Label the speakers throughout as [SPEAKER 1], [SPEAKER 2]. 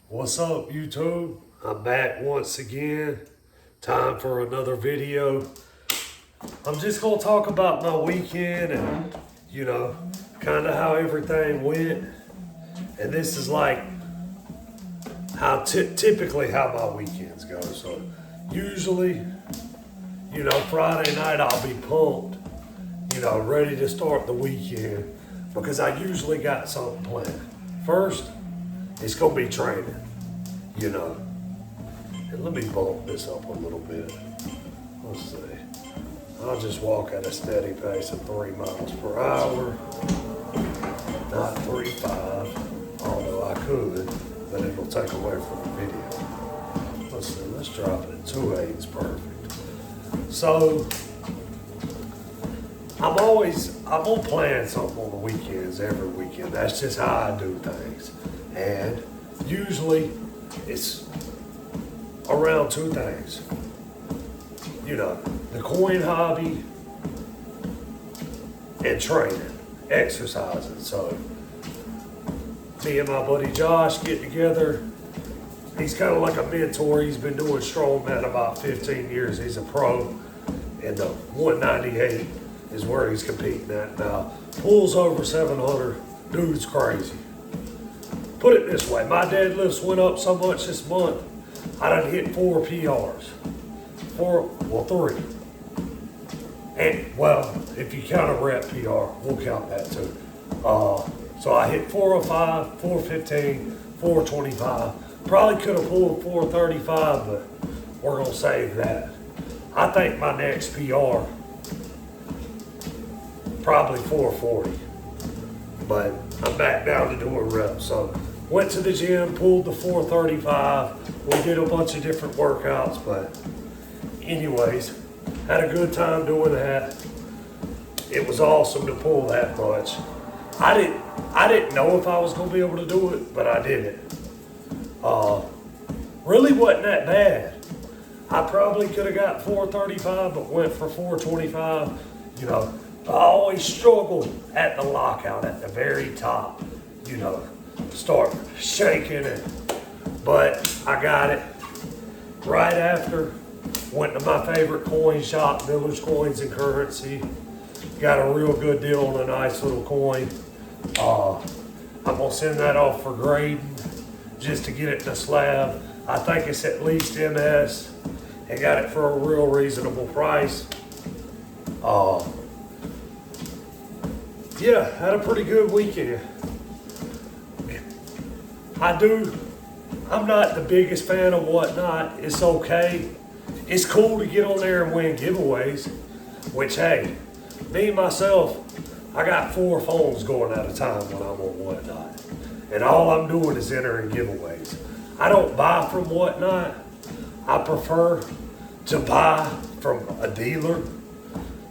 [SPEAKER 1] What's up, YouTube? I'm back once again. Time for another video. I'm just gonna talk about my weekend and, kind of how everything went. And this is like how typically how my weekends go. So usually, Friday night I'll be pumped, ready to start the weekend because I usually got something planned. First, it's gonna be training, And let me bump this up a little bit. Let's see. I'll just walk at a steady pace of 3 miles per hour. Not 3.5, although I could, but it'll take away from the video. Let's see, let's drop it at 2.8 is perfect. So, I'm gonna plan something on the weekends, every weekend. That's just how I do things. And usually it's around two things. The coin hobby and training, exercising. So me and my buddy Josh get together. He's kind of like a mentor. He's been doing strongman about 15 years. He's a pro, and the 198 is where he's competing at now. Pulls over 700. Dude's crazy. Put it this way, my deadlifts went up so much this month, I done hit 4 PRs. 3. And, if you count a rep PR, we'll count that too. So I hit 405, 415, 425. Probably could have pulled 435, but we're gonna save that. I think my next PR, probably 440. But I'm back down to doing reps. So went to the gym, pulled the 435. We did a bunch of different workouts, but anyways, had a good time doing that. It was awesome to pull that much. I didn't know if I was gonna be able to do it, but I did it. Really wasn't that bad. I probably could have got 435, but went for 425. I always struggled at the lockout at the very top. Start shaking it, but I got it. Right after, went to my favorite coin shop, Miller's Coins and Currency. Got a real good deal on a nice little coin. I'm gonna send that off for grading just to get it to slab. I think it's at least MS, and got it for a real reasonable price. Yeah, had a pretty good weekend. I'm not the biggest fan of Whatnot. It's okay. It's cool to get on there and win giveaways, which, hey, me myself, I got 4 phones going at a time when I'm on Whatnot. And all I'm doing is entering giveaways. I don't buy from Whatnot. I prefer to buy from a dealer,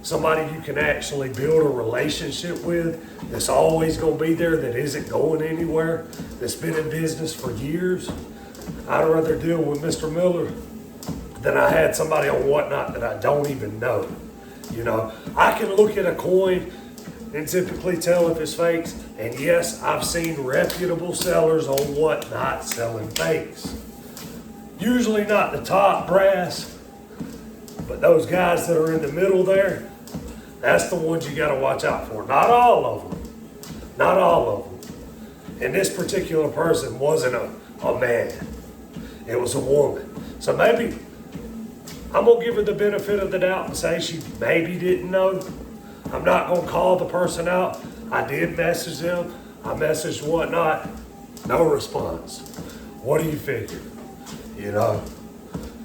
[SPEAKER 1] somebody you can actually build a relationship with, that's always gonna be there, that isn't going anywhere, that's been in business for years. I'd rather deal with Mr. Miller than I had somebody on Whatnot that I don't even know. I can look at a coin and typically tell if it's fakes, and yes, I've seen reputable sellers on Whatnot selling fakes. Usually not the top brass, but those guys that are in the middle there, that's the ones you gotta watch out for. Not all of them. Not all of them. And this particular person wasn't a man. It was a woman. So maybe I'm gonna give her the benefit of the doubt and say she maybe didn't know. I'm not gonna call the person out. I did message them. I messaged Whatnot. No response. What do you figure?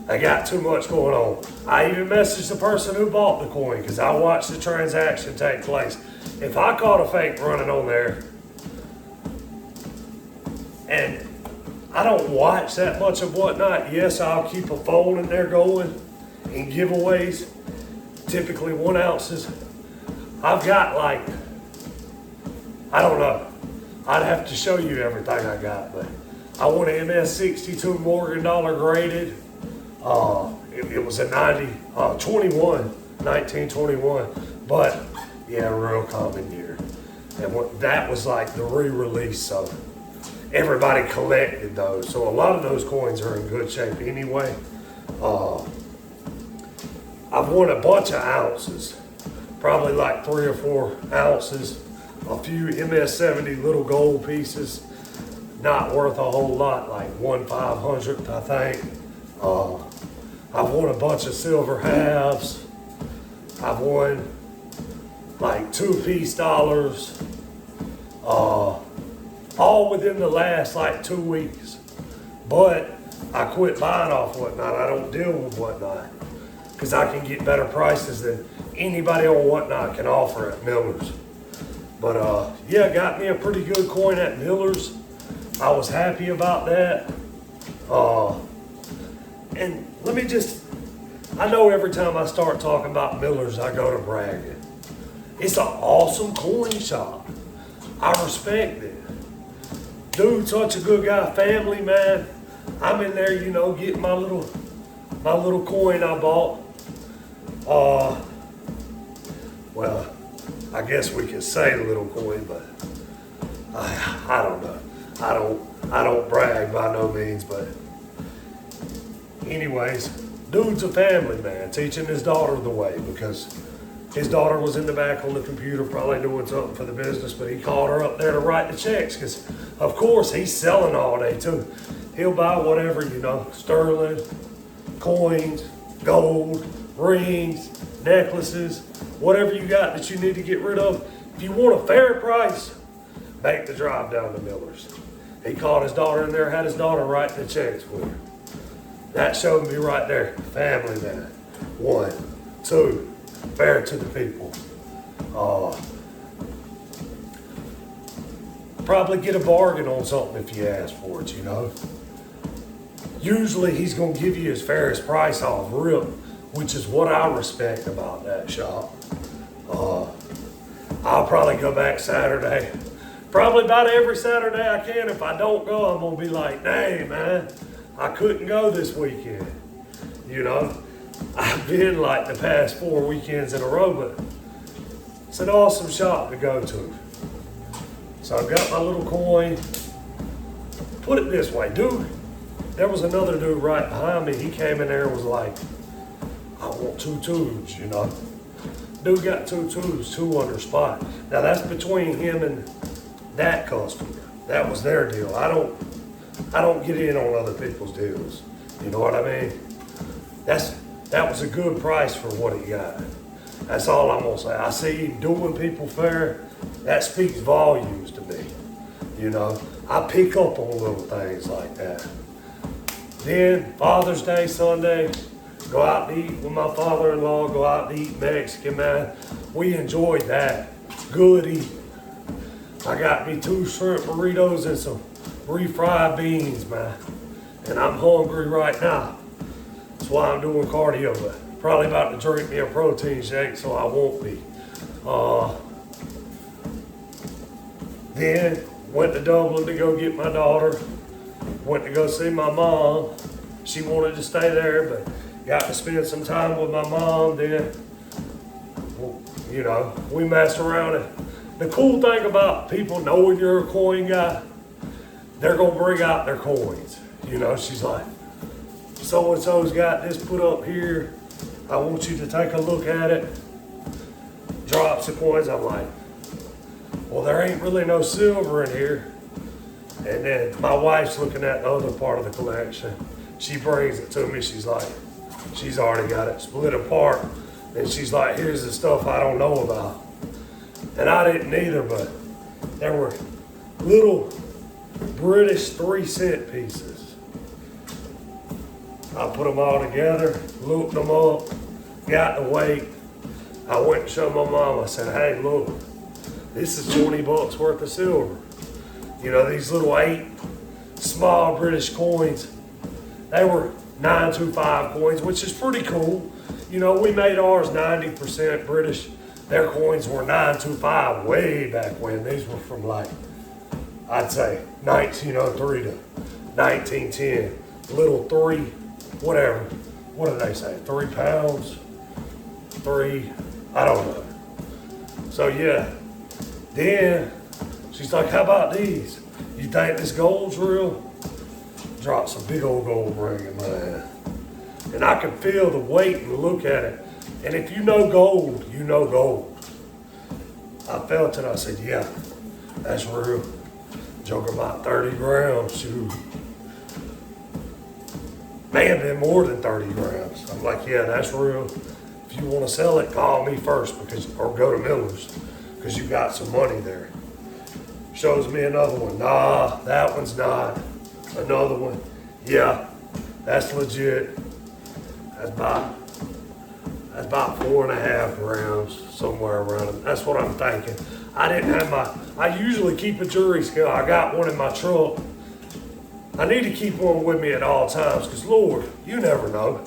[SPEAKER 1] I got too much going on. I even messaged the person who bought the coin because I watched the transaction take place. If I caught a fake running on there, and I don't watch that much of Whatnot, yes, I'll keep a phone in there going in giveaways, typically 1 ounces. I've got I don't know. I'd have to show you everything I got, but I want an MS62 Morgan Dollar graded. It was a 1921, but yeah, real common year. And that was like the re-release, so everybody collected those. So a lot of those coins are in good shape anyway. I've won a bunch of ounces, probably like 3 or 4 ounces, a few MS-70 little gold pieces, not worth a whole lot, like 1/500th, I think. I've won a bunch of silver halves. I've won like 2-piece dollars, all within the last like 2 weeks. But I quit buying off Whatnot. I don't deal with Whatnot because I can get better prices than anybody on Whatnot can offer at Miller's. But yeah, got me a pretty good coin at Miller's. I was happy about that. And let me just, I know every time I start talking about Miller's, I go to bragging. It's an awesome coin shop. I respect it. Dude, such a good guy, family man. I'm in there, you know, getting my little coin I bought. Well, I guess we can say little coin, but I don't know. I don't brag by no means, but anyways, dude's a family man, teaching his daughter the way because his daughter was in the back on the computer probably doing something for the business, but he called her up there to write the checks because, of course, he's selling all day too. He'll buy whatever, you know, sterling, coins, gold, rings, necklaces, whatever you got that you need to get rid of. If you want a fair price, make the drive down to Miller's. He called his daughter in there, had his daughter write the checks for her. That showed me right there, family man. 1, 2, fair to the people. Probably get a bargain on something if you ask for it, you know. Usually he's gonna give you his fairest price off rip, which is what I respect about that shop. I'll probably go back Saturday. Probably about every Saturday I can. If I don't go, I'm gonna be like, dang man, I couldn't go this weekend. You know, I've been like the past 4 weekends in a row, but it's an awesome shop to go to. So I've got my little coin. Put it this way, dude, there was another dude right behind me. He came in there and was like, I want 2 twos, you know. Dude got 2 twos, 2 under spot. Now that's between him and that customer. That was their deal. I don't get in on other people's deals. You know what I mean? That was a good price for what he got. That's all I'm gonna say. I see him doing people fair. That speaks volumes to me. You know, I pick up on little things like that. Then Father's Day Sunday, go out to eat with my father-in-law, go out to eat Mexican, man. We enjoyed that. Good eating. I got me 2 shrimp burritos and some refried beans, man. And I'm hungry right now. That's why I'm doing cardio, but probably about to drink me a protein shake, so I won't be. Then went to Dublin to go get my daughter. Went to go see my mom. She wanted to stay there, but got to spend some time with my mom. Then, you know, we messed around. And the cool thing about people knowing you're a coin guy, they're gonna bring out their coins. You know, she's like, so-and-so's got this put up here. I want you to take a look at it. Drops the coins. I'm like, well, there ain't really no silver in here. And then my wife's looking at the other part of the collection. She brings it to me. She's like, she's already got it split apart. And she's like, here's the stuff I don't know about. And I didn't either, but there were little British 3-cent pieces. I put them all together, looped them up, got the weight. I went and showed my mom. I said, hey, look, this is 20 bucks worth of silver. You know, these little 8 small British coins, they were 925 coins, which is pretty cool. You know, we made ours 90% British. Their coins were 925 way back when. These were from like, I'd say 1903 to 1910. Little 3, whatever. What did they say? 3 pounds? 3, I don't know. So yeah, then she's like, how about these? You think this gold's real? Drops a big old gold ring in my hand. And I can feel the weight and look at it. And if you know gold, you know gold. I felt it, I said, yeah, that's real. Joker about 30 grams, shoot. May have been more than 30 grams. I'm like, yeah, that's real. If you want to sell it, call me first or go to Miller's because you got some money there. Shows me another one. Nah, that one's not. Another one. Yeah, that's legit. That's about 4.5 grams, somewhere around it. That's what I'm thinking. I usually keep a jury scale. I got one in my truck. I need to keep one with me at all times because, Lord, you never know.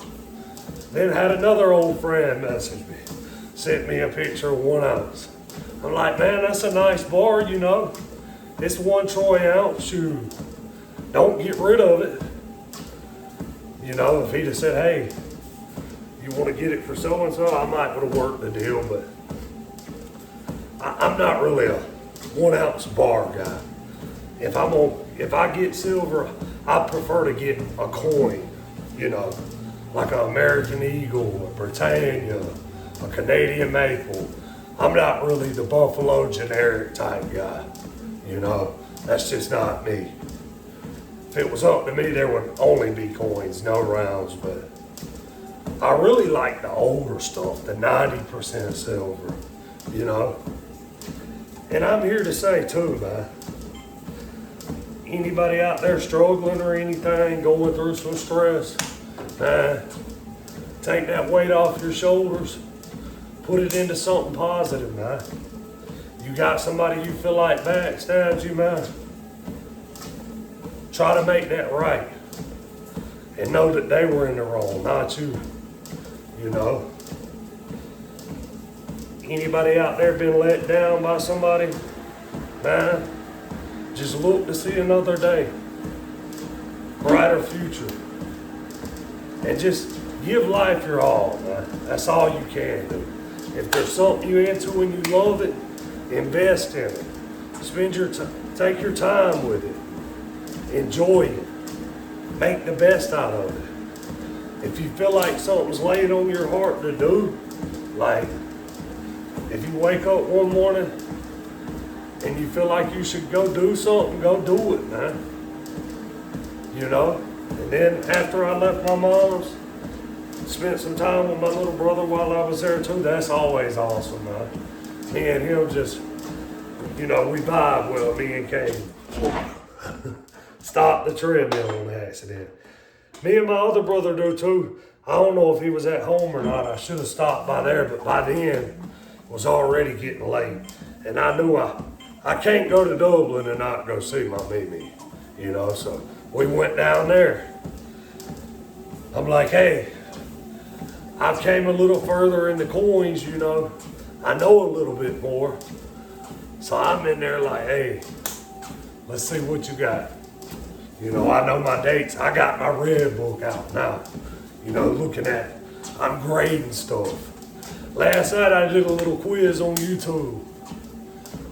[SPEAKER 1] Then had another old friend message me, sent me a picture of 1 ounce. I'm like, man, that's a nice bar, you know. It's 1 troy ounce, shoot. Don't get rid of it. You know, if he'd have said, hey, you want to get it for so-and-so, I might would have worked the deal, but I'm not really a 1 ounce bar guy. If I get silver, I prefer to get a coin, you know, like an American Eagle, a Britannia, a Canadian Maple. I'm not really the Buffalo generic type guy, you know. That's just not me. If it was up to me, there would only be coins, no rounds, but I really like the older stuff, the 90% silver, you know. And I'm here to say too, man, anybody out there struggling or anything, going through some stress, man, take that weight off your shoulders, put it into something positive, man. You got somebody you feel like backstabs you, man, try to make that right. And know that they were in the wrong, not you, you know. Anybody out there been let down by somebody, man, just look to see another day, brighter future. And just give life your all, man. That's all you can do. If there's something you're into and you love it, invest in it. Take your time with it. Enjoy it. Make the best out of it. If you feel like something's laid on your heart to do, like if you wake up one morning and you feel like you should go do something, go do it, man. You know? And then after I left my mom's, spent some time with my little brother while I was there too. That's always awesome, man. Me and him just, you know, we vibe well, me and Kane. Stopped the treadmill on accident. Me and my other brother do too. I don't know if he was at home or not. I should have stopped by there, but by then it was already getting late. And I knew I can't go to Dublin and not go see my Mimi, you know, so we went down there. I'm like, hey, I came a little further in the coins, you know. I know a little bit more. So I'm in there like, hey, let's see what you got. You know, I know my dates. I got my red book out now. You know, looking at, I'm grading stuff. Last night I did a little quiz on YouTube.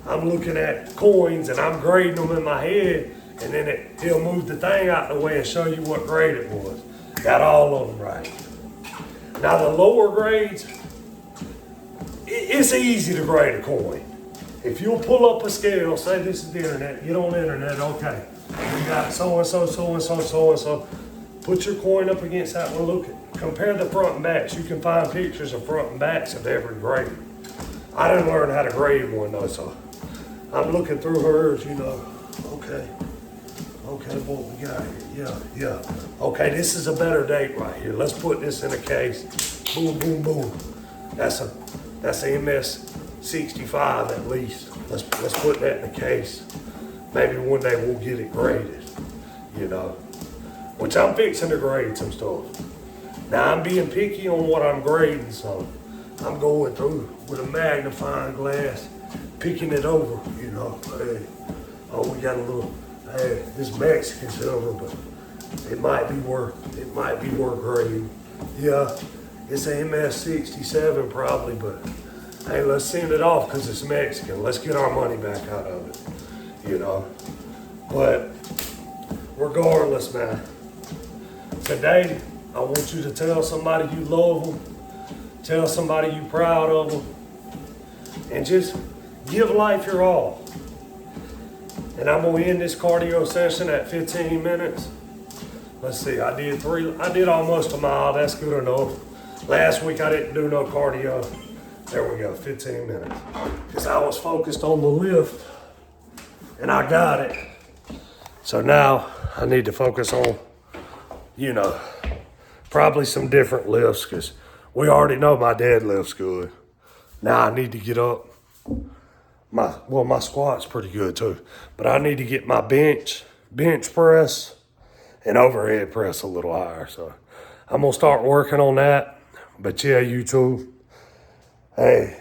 [SPEAKER 1] I'm looking at coins and I'm grading them in my head, and then he'll move the thing out the way and show you what grade it was. Got all of them right. Now the lower grades, it's easy to grade a coin. If you'll pull up a scale, say this is the internet, get on the internet, okay. You got so-and-so, so-and-so, so-and-so. Put your coin up against that one, look, compare the front and backs. You can find pictures of front and backs of every grade. I didn't learn how to grade one though, so I'm looking through hers, you know. Okay, what we got here, yeah. Okay, this is a better date right here. Let's put this in a case. Boom, boom, boom. That's a MS-65 at least. Let's put that in a case. Maybe one day we'll get it graded, you know. Which I'm fixing to grade some stuff. Now I'm being picky on what I'm grading, so I'm going through with a magnifying glass, picking it over, you know. Hey, oh, we got a little, hey, this Mexican silver, but it might be worth grading. Yeah, it's a MS-67 probably, but hey, let's send it off because it's Mexican. Let's get our money back out of it, you know. But regardless, man, today I want you to tell somebody you love them, tell somebody you proud of them, and just give life your all. And I'm gonna end this cardio session at 15 minutes. Let's see, I did almost a mile, that's good enough. Last week I didn't do no cardio. There we go, 15 minutes. Because I was focused on the lift and I got it. So now I need to focus on, probably some different lifts because we already know my deadlift's good. Now I need to get up. My squat's pretty good too, but I need to get my bench press and overhead press a little higher. So I'm gonna start working on that. But yeah, YouTube, hey,